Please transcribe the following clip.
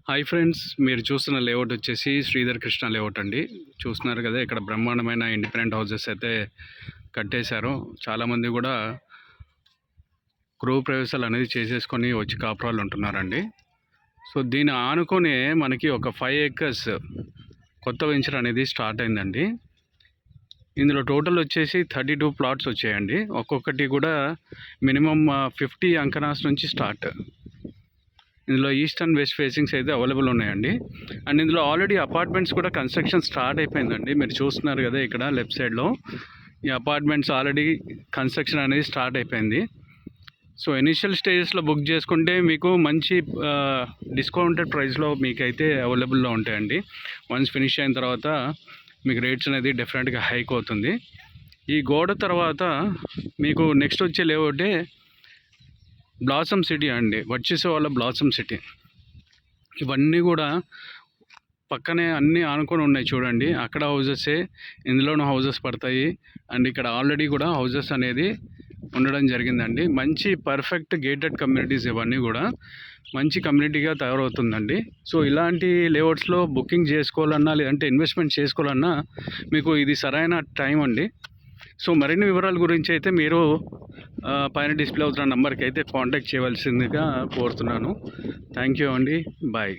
Hi friends, మీరు చూస్తున్న layout వచ్చేసి శ్రీధర్ కృష్ణ లేఅవుట్ అండి. చూస్తున్నారు కదా, ఇక్కడ బ్రహ్మాండమైన ఇండిపెండెంట్ హౌసెస్ అయితే కట్టేశారు. చాలామంది కూడా గృహ ప్రవేశాలు అనేది చేసేసుకొని వచ్చి కాపురాలు ఉంటున్నారండి. సో దీన్ని ఆనుకొని మనకి ఒక 5 acres కొత్త వెంచర్ అనేది స్టార్ట్ అయిందండి. ఇందులో టోటల్ వచ్చేసి 32 ప్లాట్స్ వచ్చాయండి. ఒక్కొక్కటి కూడా మినిమం 50 అంకనాస్ నుంచి స్టార్ట్. ఇందులో ఈస్ట్ అండ్ వెస్ట్ ఫేసింగ్స్ అయితే అవైలబుల్ ఉన్నాయండి. అండ్ ఇందులో ఆల్రెడీ అపార్ట్మెంట్స్ కూడా కన్స్ట్రక్షన్ స్టార్ట్ అయిపోయిందండి. మీరు చూస్తున్నారు కదా, ఇక్కడ లెఫ్ట్ సైడ్లో ఈ అపార్ట్మెంట్స్ ఆల్రెడీ కన్స్ట్రక్షన్ అనేది స్టార్ట్ అయిపోయింది. సో ఇనిషియల్ స్టేజెస్లో బుక్ చేసుకుంటే మీకు మంచి డిస్కౌంటెడ్ ప్రైస్లో మీకైతే అవైలబుల్లో ఉంటాయండి. వన్స్ ఫినిష్ అయిన తర్వాత మీకు రేట్స్ అనేది డెఫినెట్గా హైక్ అవుతుంది. ఈ గోడ తర్వాత మీకు నెక్స్ట్ వచ్చే లేఅవుటే బ్లాసమ్ సిటీ అండి. వచ్చేసే వాళ్ళ బ్లాసమ్ సిటీ. ఇవన్నీ కూడా పక్కనే అన్నీ ఆనుకొని ఉన్నాయి చూడండి. అక్కడ హౌజెసే, ఇందులోనూ హౌజెస్ పడతాయి. అండ్ ఇక్కడ ఆల్రెడీ కూడా హౌజెస్ అనేది ఉండడం జరిగిందండి. మంచి పర్ఫెక్ట్ గేటెడ్ కమ్యూనిటీస్, ఇవన్నీ కూడా మంచి కమ్యూనిటీగా తయారవుతుందండి. సో ఇలాంటి లేఅవుట్స్లో బుకింగ్ చేసుకోవాలన్నా లేదంటే ఇన్వెస్ట్మెంట్ చేసుకోవాలన్నా మీకు ఇది సరైన టైం అండి. సో మరిన్ని వివరాల గురించి అయితే మీరు పైన డిస్ప్లే అవుతున్న నెంబర్కి అయితే కాంటాక్ట్ చేయవలసిందిగా కోరుతున్నాను. థ్యాంక్ యూ అండి. బాయ్.